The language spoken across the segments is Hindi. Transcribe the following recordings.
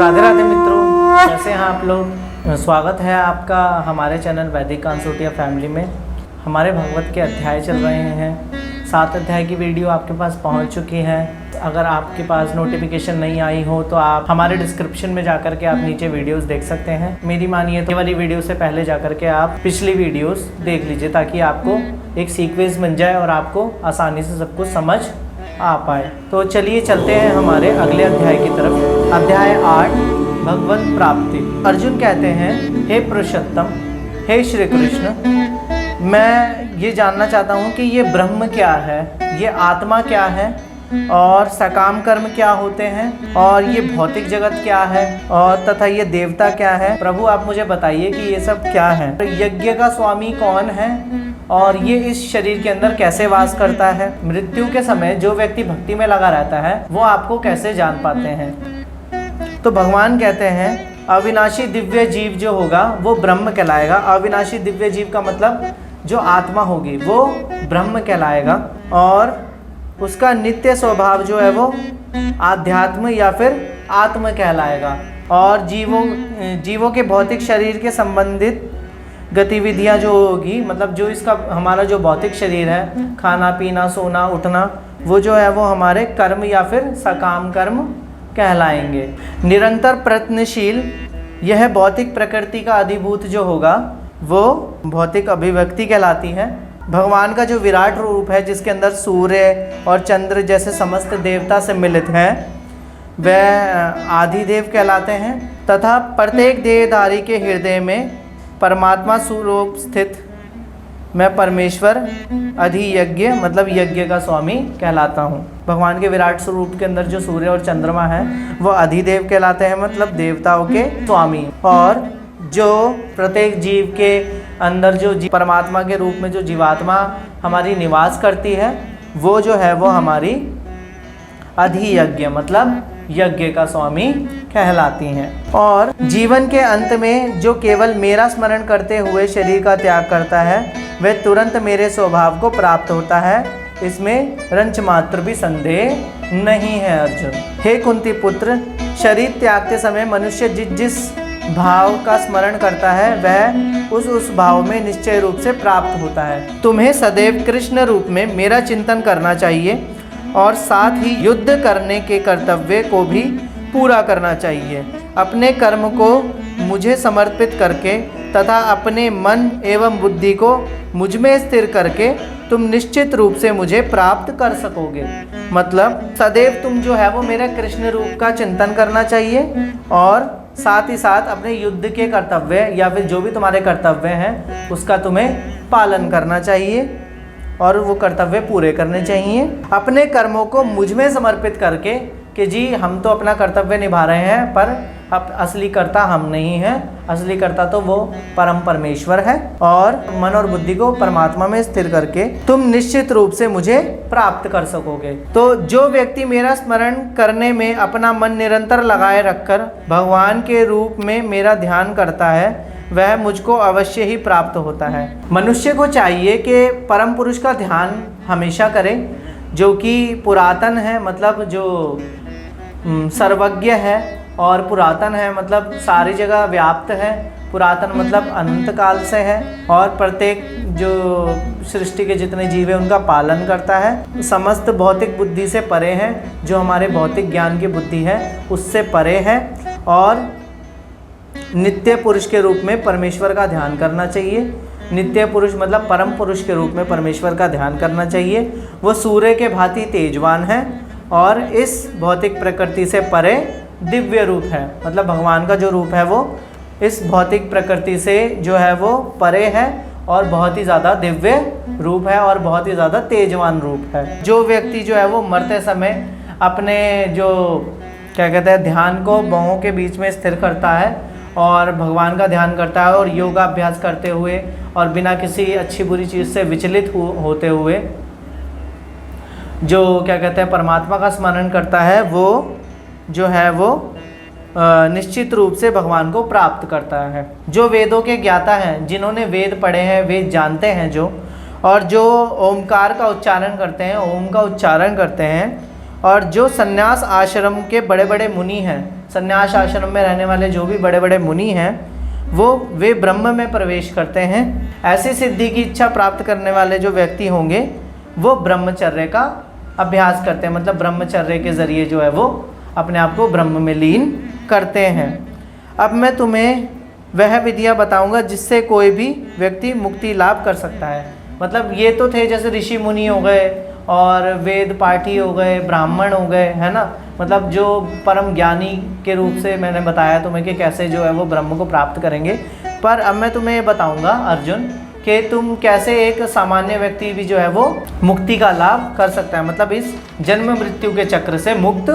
राधे राधे मित्रों, कैसे हैं आप लोग। स्वागत है आपका हमारे चैनल वैदिक कांसोटिया फैमिली में। हमारे भगवत के अध्याय चल रहे हैं। 7 अध्याय की वीडियो आपके पास पहुंच चुकी है। अगर आपके पास नोटिफिकेशन नहीं आई हो तो आप हमारे डिस्क्रिप्शन में जाकर के आप नीचे वीडियोस देख सकते हैं। मेरी मानिए तो ये वाली वीडियो से पहले जाकर के आप पिछली वीडियोस देख लीजिए, ताकि आपको एक सीक्वेंस बन जाए और आपको आसानी से सब कुछ समझ आ पाए। तो चलिए चलते हैं हमारे अगले अध्याय की तरफ। अध्याय 8, भगवत प्राप्ति। अर्जुन कहते हैं, हे पुरुषोत्तम, हे श्री कृष्ण, मैं ये जानना चाहता हूँ कि ये ब्रह्म क्या है, ये आत्मा क्या है, और सकाम कर्म क्या होते हैं, और ये भौतिक जगत क्या है, और तथा ये देवता क्या है। प्रभु आप मुझे बताइए कि ये सब क्या है। यज्ञ का स्वामी कौन है और ये इस शरीर के अंदर कैसे वास करता है। मृत्यु के समय जो व्यक्ति भक्ति में लगा रहता है वो आपको कैसे जान पाते हैं। तो भगवान कहते हैं, अविनाशी दिव्य जीव जो होगा वो ब्रह्म कहलाएगा। अविनाशी दिव्य जीव का मतलब जो आत्मा होगी वो ब्रह्म कहलाएगा, और उसका नित्य स्वभाव जो है वो आध्यात्म या फिर आत्म कहलाएगा। और जीवों के भौतिक शरीर के संबंधित गतिविधियां जो होगी, मतलब जो इसका हमारा जो भौतिक शरीर है, खाना पीना सोना उठना, वो जो है वो हमारे कर्म या फिर सकाम कर्म कहलाएंगे। निरंतर प्रयत्नशील यह भौतिक प्रकृति का अधिभूत जो होगा वो भौतिक अभिव्यक्ति कहलाती है। भगवान का जो विराट रूप है, जिसके अंदर सूर्य और चंद्र जैसे समस्त देवता सम्मिलित हैं, वह आदिदेव कहलाते हैं। तथा प्रत्येक देहधारी के हृदय में परमात्मा स्वरूप स्थित मैं परमेश्वर अधियज्ञ मतलब यज्ञ का स्वामी कहलाता हूँ। भगवान के विराट स्वरूप के अंदर जो सूर्य और चंद्रमा है वो अधिदेव कहलाते हैं, मतलब देवताओं के स्वामी। और जो प्रत्येक जीव के अंदर जो परमात्मा के रूप में जो जीवात्मा हमारी निवास करती है, वो जो है वो हमारी अधियज्ञ मतलब यज्ञ का स्वामी कहलाती हैं। और जीवन के अंत में जो केवल मेरा स्मरण करते हुए शरीर का त्याग करता है, वह तुरंत मेरे स्वभाव को प्राप्त होता है। इसमें रंच मात्र भी संदेह नहीं है। अर्जुन, हे कुंती पुत्र, शरीर त्यागते समय मनुष्य जिस भाव का स्मरण करता है वह उस भाव में निश्चय रूप से प्राप्त होता है। तुम्हें सदैव कृष्ण रूप में मेरा चिंतन करना चाहिए, और साथ ही युद्ध करने के कर्तव्य को भी पूरा करना चाहिए। अपने कर्म को मुझे समर्पित करके तथा अपने मन एवं बुद्धि को मुझ में स्थिर करके तुम निश्चित रूप से मुझे प्राप्त कर सकोगे। मतलब सदैव तुम जो है वो मेरे कृष्ण रूप का चिंतन करना चाहिए, और साथ ही साथ अपने युद्ध के कर्तव्य या फिर जो भी तुम्हारे कर्तव्य हैं उसका तुम्हें पालन करना चाहिए, और वो कर्तव्य पूरे करने चाहिए। अपने कर्मों को मुझ में समर्पित करके कि जी हम तो अपना कर्तव्य निभा रहे हैं, पर अब असली कर्ता हम नहीं हैं, असली कर्ता तो वो परम परमेश्वर है। और मन और बुद्धि को परमात्मा में स्थिर करके तुम निश्चित रूप से मुझे प्राप्त कर सकोगे। तो जो व्यक्ति मेरा स्मरण करने में अपना मन निरंतर लगाए रखकर भगवान के रूप में मेरा ध्यान करता है, वह मुझको अवश्य ही प्राप्त होता है। मनुष्य को चाहिए कि परम पुरुष का ध्यान हमेशा करे, जो कि पुरातन है, मतलब जो सर्वज्ञ है, और पुरातन है मतलब सारी जगह व्याप्त है। पुरातन मतलब अनंत काल से है, और प्रत्येक जो सृष्टि के जितने जीव हैं उनका पालन करता है। समस्त भौतिक बुद्धि से परे है, जो हमारे भौतिक ज्ञान की बुद्धि है उससे परे है, और नित्य पुरुष के रूप में परमेश्वर का ध्यान करना चाहिए। नित्य पुरुष मतलब परम पुरुष के रूप में परमेश्वर का ध्यान करना चाहिए। वो सूर्य के भांति तेजवान है, और इस भौतिक प्रकृति से परे दिव्य रूप है। मतलब भगवान का जो रूप है वो इस भौतिक प्रकृति से जो है वो परे है, और बहुत ही ज़्यादा दिव्य रूप है, और बहुत ही ज़्यादा तेजवान रूप है। जो व्यक्ति जो है वो मरते समय अपने जो क्या कहते हैं ध्यान को बाहों के बीच में स्थिर करता है, और भगवान का ध्यान करता है, और योगाभ्यास करते हुए और बिना किसी अच्छी बुरी चीज़ से विचलित होते हुए जो क्या कहते हैं परमात्मा का स्मरण करता है, वो जो है वो निश्चित रूप से भगवान को प्राप्त करता है। जो वेदों के ज्ञाता हैं, जिन्होंने वेद पढ़े हैं, वेद जानते हैं जो, और जो ओमकार का उच्चारण करते हैं, ओम का उच्चारण करते हैं, और जो सन्यास आश्रम के बड़े बड़े मुनि हैं, संन्यास आश्रम में रहने वाले जो भी बड़े बड़े मुनि हैं वे ब्रह्म में प्रवेश करते हैं। ऐसी सिद्धि की इच्छा प्राप्त करने वाले जो व्यक्ति होंगे वो ब्रह्मचर्य का अभ्यास करते हैं, मतलब ब्रह्मचर्य के ज़रिए जो है वो अपने आप को ब्रह्म में लीन करते हैं। अब मैं तुम्हें वह विधियाँ बताऊंगा जिससे कोई भी व्यक्ति मुक्ति लाभ कर सकता है। मतलब ये तो थे जैसे ऋषि मुनि हो गए और वेद पाठी हो गए, ब्राह्मण हो गए, है ना, मतलब जो परम ज्ञानी के रूप से मैंने बताया तुम्हें कि कैसे जो है वो ब्रह्म को प्राप्त करेंगे। पर अब मैं तुम्हें ये बताऊंगा अर्जुन कि तुम कैसे एक सामान्य व्यक्ति भी जो है वो मुक्ति का लाभ कर सकता है, मतलब इस जन्म मृत्यु के चक्र से मुक्त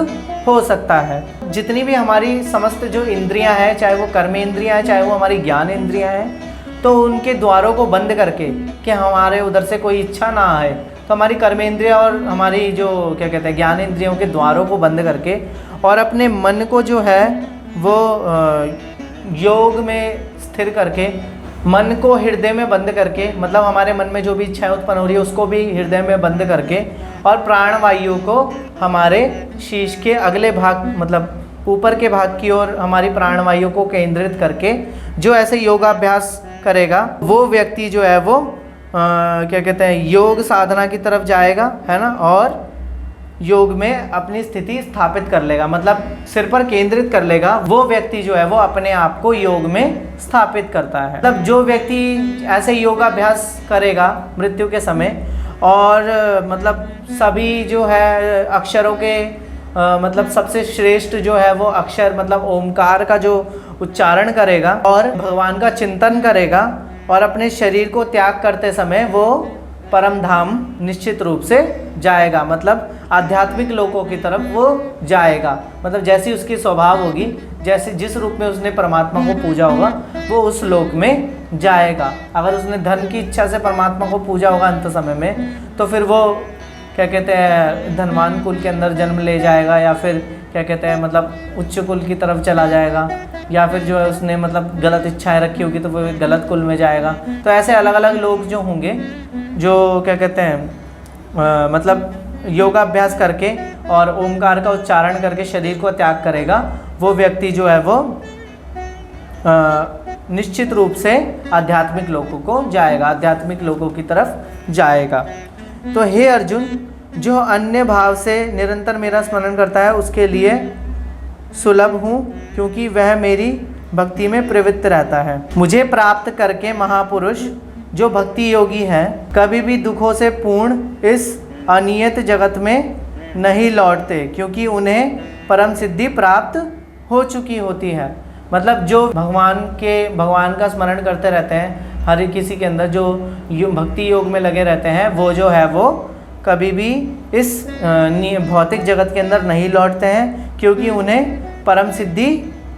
हो सकता है। जितनी भी हमारी समस्त जो इंद्रियां हैं, चाहे वो कर्म इंद्रियां हैं, चाहे वो हमारी ज्ञान इंद्रियां हैं, तो उनके द्वारों को बंद करके कि हमारे उधर से कोई इच्छा ना आए, तो हमारी कर्मेंद्रियाँ और हमारी जो क्या कहते हैं ज्ञान इंद्रियों के द्वारों को बंद करके और अपने मन को जो है वो योग में स्थिर करके, मन को हृदय में बंद करके, मतलब हमारे मन में जो भी इच्छाएं उत्पन्न हो रही है उसको भी हृदय में बंद करके, और प्राणवायु को हमारे शीश के अगले भाग मतलब ऊपर के भाग की ओर हमारी प्राणवायु को केंद्रित करके जो ऐसे योगाभ्यास करेगा वो व्यक्ति जो है वो क्या कहते हैं योग साधना की तरफ जाएगा, है ना, और योग में अपनी स्थिति स्थापित कर लेगा, मतलब सिर पर केंद्रित कर लेगा। वो व्यक्ति जो है वो अपने आप को योग में स्थापित करता है। मतलब जो व्यक्ति ऐसे योगाभ्यास करेगा मृत्यु के समय और मतलब सभी जो है अक्षरों के मतलब सबसे श्रेष्ठ जो है वो अक्षर मतलब ओमकार का जो उच्चारण करेगा और भगवान का चिंतन करेगा और अपने शरीर को त्याग करते समय वो परम धाम निश्चित रूप से जाएगा, मतलब आध्यात्मिक लोकों की तरफ वो जाएगा। मतलब जैसी उसकी स्वभाव होगी, जैसे जिस रूप में उसने परमात्मा को पूजा होगा वो उस लोक में जाएगा। अगर उसने धन की इच्छा से परमात्मा को पूजा होगा अंत समय में, तो फिर वो क्या कहते हैं धनवान कुल के अंदर जन्म ले जाएगा, या फिर क्या कहते हैं मतलब उच्च कुल की तरफ चला जाएगा, या फिर जो है उसने मतलब गलत इच्छाएं रखी होगी तो वो गलत कुल में जाएगा। तो ऐसे अलग अलग लोग जो होंगे जो क्या कहते हैं मतलब योगाभ्यास करके और ओमकार का उच्चारण करके शरीर को त्याग करेगा, वो व्यक्ति जो है वो निश्चित रूप से आध्यात्मिक लोकों को जाएगा, आध्यात्मिक लोकों की तरफ जाएगा। तो हे अर्जुन, जो अन्य भाव से निरंतर मेरा स्मरण करता है उसके लिए सुलभ हूँ, क्योंकि वह मेरी भक्ति में प्रवृत्त रहता है। मुझे प्राप्त करके महापुरुष जो भक्ति योगी हैं कभी भी दुखों से पूर्ण इस अनियत जगत में नहीं लौटते, क्योंकि उन्हें परम सिद्धि प्राप्त हो चुकी होती है। मतलब जो भगवान का स्मरण करते रहते हैं, हर किसी के अंदर जो भक्ति योग में लगे रहते हैं, वो जो है वो कभी भी इस भौतिक जगत के अंदर नहीं लौटते हैं, क्योंकि उन्हें परम सिद्धि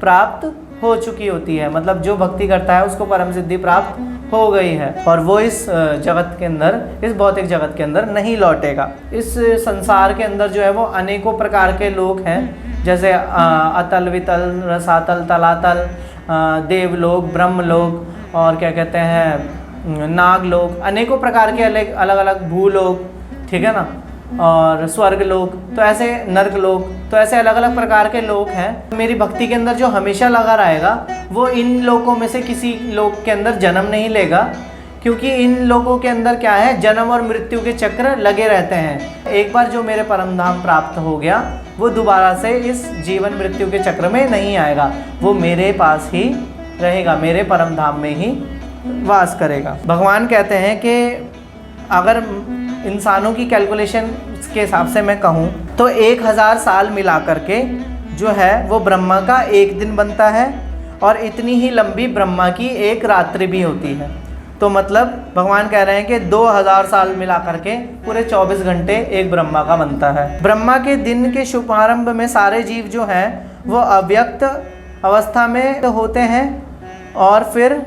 प्राप्त हो चुकी होती है। मतलब जो भक्ति करता है उसको परम सिद्धि प्राप्त हो गई है और वो इस जगत के अंदर, इस भौतिक जगत के अंदर नहीं लौटेगा। इस संसार के अंदर जो है वो अनेकों प्रकार के लोग हैं, जैसे अतल वितल रसातल तलातल, देवलोक, ब्रह्मलोक और क्या कहते हैं नागलोक, अनेकों प्रकार के अलग अलग भूलोक, ठीक है ना, और स्वर्ग लोक, तो ऐसे नर्क लोक, तो ऐसे अलग अलग प्रकार के लोक हैं। मेरी भक्ति के अंदर जो हमेशा लगा रहेगा वो इन लोकों में से किसी लोक के अंदर जन्म नहीं लेगा, क्योंकि इन लोगों के अंदर क्या है जन्म और मृत्यु के चक्र लगे रहते हैं। एक बार जो मेरे परम धाम प्राप्त हो गया वो दोबारा से इस जीवन मृत्यु के चक्र में नहीं आएगा, वो मेरे पास ही रहेगा, मेरे परम धाम में ही वास करेगा। भगवान कहते हैं कि अगर इंसानों की कैलकुलेशन के हिसाब से मैं कहूँ तो 1000 साल मिला करके जो है वो ब्रह्मा का एक दिन बनता है और इतनी ही लंबी ब्रह्मा की एक रात्रि भी होती है। तो मतलब भगवान कह रहे हैं कि 2000 साल मिला करके पूरे 24 घंटे एक ब्रह्मा का बनता है। ब्रह्मा के दिन के शुभारंभ में सारे जीव जो हैं वो अव्यक्त अवस्था में होते हैं और फिर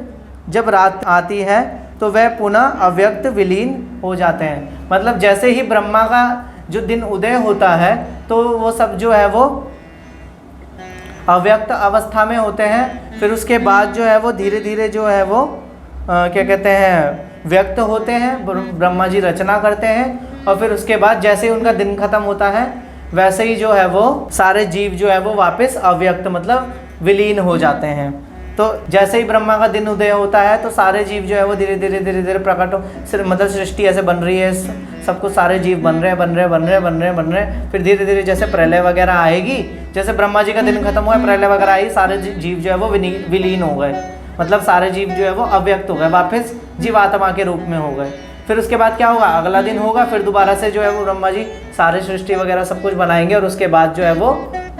जब रात आती है तो वह पुनः अव्यक्त विलीन हो जाते हैं। मतलब जैसे ही ब्रह्मा का जो दिन उदय होता है तो वो सब जो है वो अव्यक्त अवस्था में होते हैं, फिर उसके बाद जो है वो धीरे धीरे जो है वो क्या कहते हैं व्यक्त होते हैं, ब्रह्मा जी रचना करते हैं और फिर उसके बाद जैसे ही उनका दिन खत्म होता है वैसे ही जो है वो सारे जीव जो है वो वापस अव्यक्त मतलब विलीन हो जाते हैं। तो जैसे ही ब्रह्मा का दिन उदय होता है तो सारे जीव जो है वो धीरे धीरे प्रकट मतलब सृष्टि ऐसे बन रही है, सब कुछ सारे जीव बन रहे हैं। फिर धीरे धीरे जैसे प्रलय वगैरह आएगी, जैसे ब्रह्मा जी का दिन खत्म हुआ, प्रलय वगैरह आई, सारे जीव जो है वो विलीन हो गए, मतलब सारे जीव जो है वो अव्यक्त हो गए, वापस जीवात्मा के रूप में हो गए। फिर उसके बाद क्या होगा, अगला दिन होगा, फिर दोबारा से जो है वो ब्रह्मा जी सारे सृष्टि वगैरह सब कुछ बनाएंगे और उसके बाद जो है वो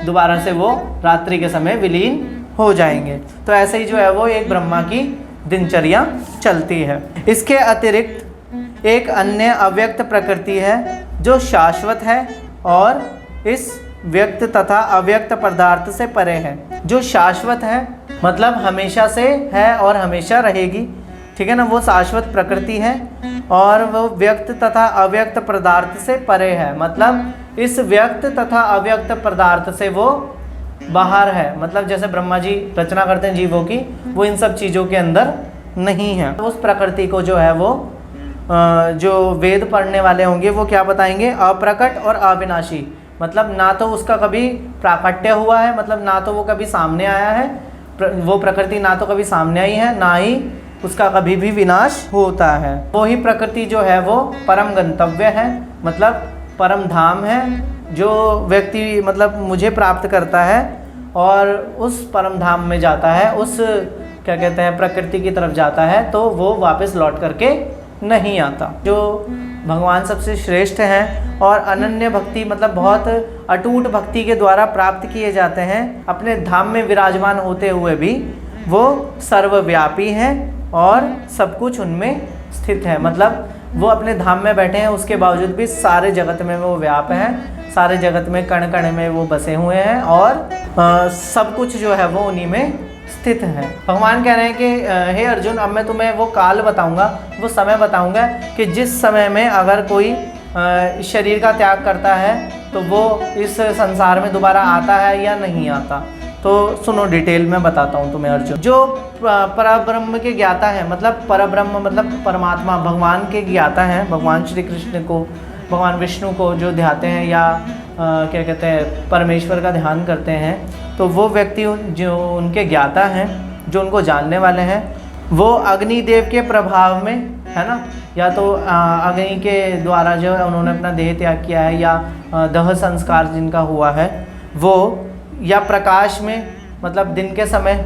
दोबारा से वो रात्रि के समय विलीन हो जाएंगे। तो ऐसे ही जो है वो एक ब्रह्मा की दिनचर्या चलती है। इसके अतिरिक्त एक अन्य अव्यक्त प्रकृति है जो शाश्वत है और इस व्यक्त तथा अव्यक्त पदार्थ से परे है। जो शाश्वत है मतलब हमेशा से है और हमेशा रहेगी, ठीक है ना, वो शाश्वत प्रकृति है और वो व्यक्त तथा अव्यक्त पदार्थ से परे है, मतलब इस व्यक्त तथा अव्यक्त पदार्थ से वो बाहर है। मतलब जैसे ब्रह्मा जी रचना करते हैं जीवों की, वो इन सब चीज़ों के अंदर नहीं है। उस प्रकृति को जो है वो जो वेद पढ़ने वाले होंगे वो क्या बताएंगे, अप्रकट और अविनाशी, मतलब ना तो उसका कभी प्राकट्य हुआ है, मतलब ना तो वो कभी सामने आया है, वो प्रकृति ना तो कभी सामने आई है, ना ही उसका कभी भी विनाश होता है। वो ही प्रकृति जो है वो परम गंतव्य है, मतलब परम धाम है, जो व्यक्ति मतलब मुझे प्राप्त करता है और उस परम धाम में जाता है, उस क्या कहते हैं प्रकृति की तरफ जाता है, तो वो वापस लौट करके नहीं आता। जो भगवान सबसे श्रेष्ठ हैं और अनन्य भक्ति मतलब बहुत अटूट भक्ति के द्वारा प्राप्त किए जाते हैं, अपने धाम में विराजमान होते हुए भी वो सर्वव्यापी हैं और सब कुछ उनमें स्थित है। मतलब वो अपने धाम में बैठे हैं, उसके बावजूद भी सारे जगत में वो व्याप हैं, सारे जगत में कण कण में वो बसे हुए हैं और सब कुछ जो है वो उन्हीं में स्थित है। भगवान कह रहे हैं कि हे अर्जुन, अब मैं तुम्हें वो काल बताऊंगा, वो समय बताऊंगा कि जिस समय में अगर कोई शरीर का त्याग करता है तो वो इस संसार में दोबारा आता है या नहीं आता। तो सुनो, डिटेल में बताता हूँ तुम्हें अर्जुन। जो परब्रह्म के ज्ञाता है, मतलब परब्रह्म मतलब परमात्मा भगवान के ज्ञाता हैं, भगवान श्री कृष्ण को, भगवान विष्णु को जो ध्याते हैं या क्या कहते हैं परमेश्वर का ध्यान करते हैं, तो वो व्यक्ति जो उनके ज्ञाता हैं, जो उनको जानने वाले हैं, वो अग्निदेव के प्रभाव में है ना, या तो अग्नि के द्वारा जो है उन्होंने अपना देह त्याग किया है या दह संस्कार जिनका हुआ है वो, या प्रकाश में मतलब दिन के समय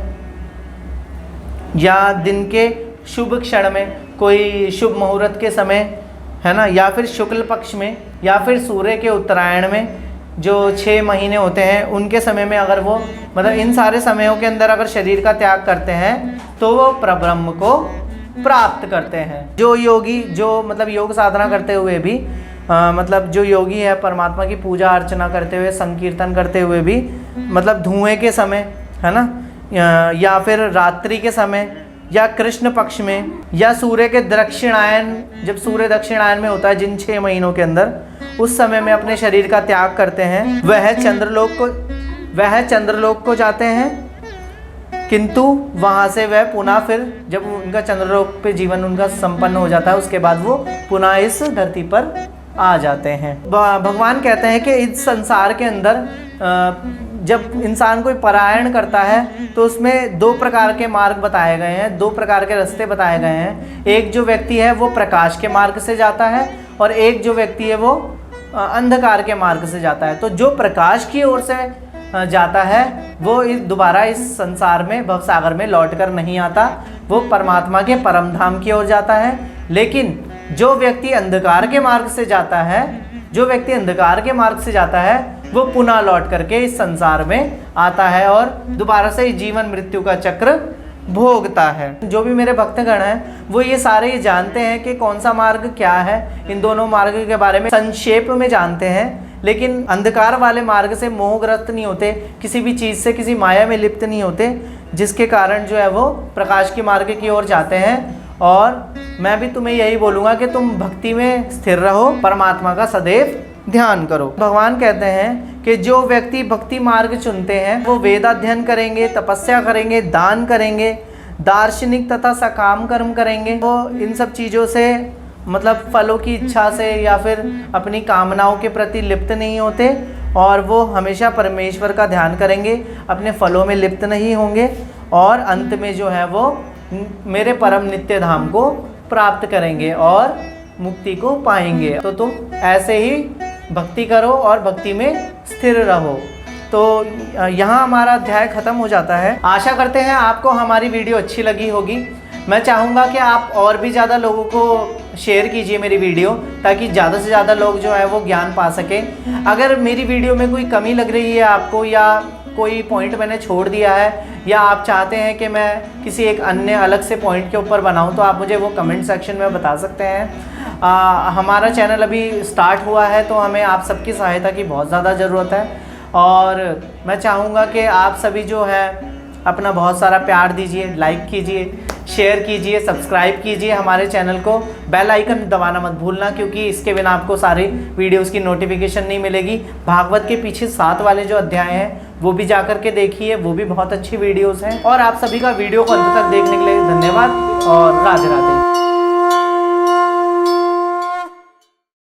या दिन के शुभ क्षण में, कोई शुभ मुहूर्त के समय है ना, या फिर शुक्ल पक्ष में, या फिर सूर्य के उत्तरायण में जो 6 महीने होते हैं उनके समय में, अगर वो मतलब इन सारे समयों के अंदर अगर शरीर का त्याग करते हैं तो वो परब्रह्म को प्राप्त करते हैं। जो योगी जो मतलब योग साधना करते हुए भी मतलब जो योगी है परमात्मा की पूजा अर्चना करते हुए, संकीर्तन करते हुए भी, मतलब धुएं के समय है ना, या फिर रात्रि के समय या कृष्ण पक्ष में या सूर्य के दक्षिणायन, जब सूर्य दक्षिणायन में होता है जिन 6 महीनों के अंदर, उस समय में अपने शरीर का त्याग करते हैं, वह चंद्रलोक को जाते हैं, किंतु वहाँ से वह पुनः फिर जब उनका चंद्रलोक पे जीवन उनका संपन्न हो जाता है, उसके बाद वो पुनः इस धरती पर आ जाते हैं। भगवान कहते हैं कि इस संसार के अंदर जब इंसान कोई पलायन करता है तो उसमें 2 प्रकार के मार्ग बताए गए हैं, 2 प्रकार के रास्ते बताए गए हैं। एक जो व्यक्ति है वो प्रकाश के मार्ग से जाता है और एक जो व्यक्ति है वो अंधकार के मार्ग से जाता है। तो जो प्रकाश की ओर से जाता है वो दोबारा इस संसार में भवसागर में लौट कर नहीं आता, वो परमात्मा के परम धाम की ओर जाता है। लेकिन जो व्यक्ति अंधकार के मार्ग से जाता है, वो पुनः लौट करके इस संसार में आता है और दोबारा से जीवन मृत्यु का चक्र भोगता है। जो भी मेरे भक्तगण हैं वो ये सारे ये जानते हैं कि कौन सा मार्ग क्या है, इन दोनों मार्ग के बारे में संक्षेप में जानते हैं, लेकिन अंधकार वाले मार्ग से मोहग्रस्त नहीं होते, किसी भी चीज़ से किसी माया में लिप्त नहीं होते, जिसके कारण जो है वो प्रकाश के मार्ग की ओर जाते हैं। और मैं भी तुम्हें यही बोलूँगा कि तुम भक्ति में स्थिर रहो, परमात्मा का सदैव ध्यान करो। भगवान कहते हैं कि जो व्यक्ति भक्ति मार्ग चुनते हैं वो वेदाध्ययन करेंगे, तपस्या करेंगे, दान करेंगे, दार्शनिक तथा सकाम कर्म करेंगे, वो इन सब चीज़ों से मतलब फलों की इच्छा से या फिर अपनी कामनाओं के प्रति लिप्त नहीं होते और वो हमेशा परमेश्वर का ध्यान करेंगे, अपने फलों में लिप्त नहीं होंगे और अंत में जो है वो मेरे परम नित्य धाम को प्राप्त करेंगे और मुक्ति को पाएंगे। तो तुम ऐसे ही भक्ति करो और भक्ति में स्थिर रहो। तो यहाँ हमारा अध्याय ख़त्म हो जाता है। आशा करते हैं आपको हमारी वीडियो अच्छी लगी होगी। मैं चाहूँगा कि आप और भी ज़्यादा लोगों को शेयर कीजिए मेरी वीडियो, ताकि ज़्यादा से ज़्यादा लोग जो है वो ज्ञान पा सकें। अगर मेरी वीडियो में कोई कमी लग रही है आपको, या कोई पॉइंट मैंने छोड़ दिया है, या आप चाहते हैं कि मैं किसी एक अन्य अलग से पॉइंट के ऊपर बनाऊं, तो आप मुझे वो कमेंट सेक्शन में बता सकते हैं। हमारा चैनल अभी स्टार्ट हुआ है, तो हमें आप सबकी सहायता की बहुत ज़्यादा ज़रूरत है। और मैं चाहूँगा कि आप सभी जो है अपना बहुत सारा प्यार दीजिए, लाइक कीजिए, शेयर कीजिए, सब्सक्राइब कीजिए हमारे चैनल को। बेल आइकन दबाना मत भूलना, क्योंकि इसके बिना आपको सारी वीडियोस की नोटिफिकेशन नहीं मिलेगी। भागवत के पीछे 7 वाले जो अध्याय हैं वो भी जाकर के देखिए, वो भी बहुत अच्छी वीडियोस हैं। और आप सभी का वीडियो को अंत तक देखने के लिए धन्यवाद और राधे राधे।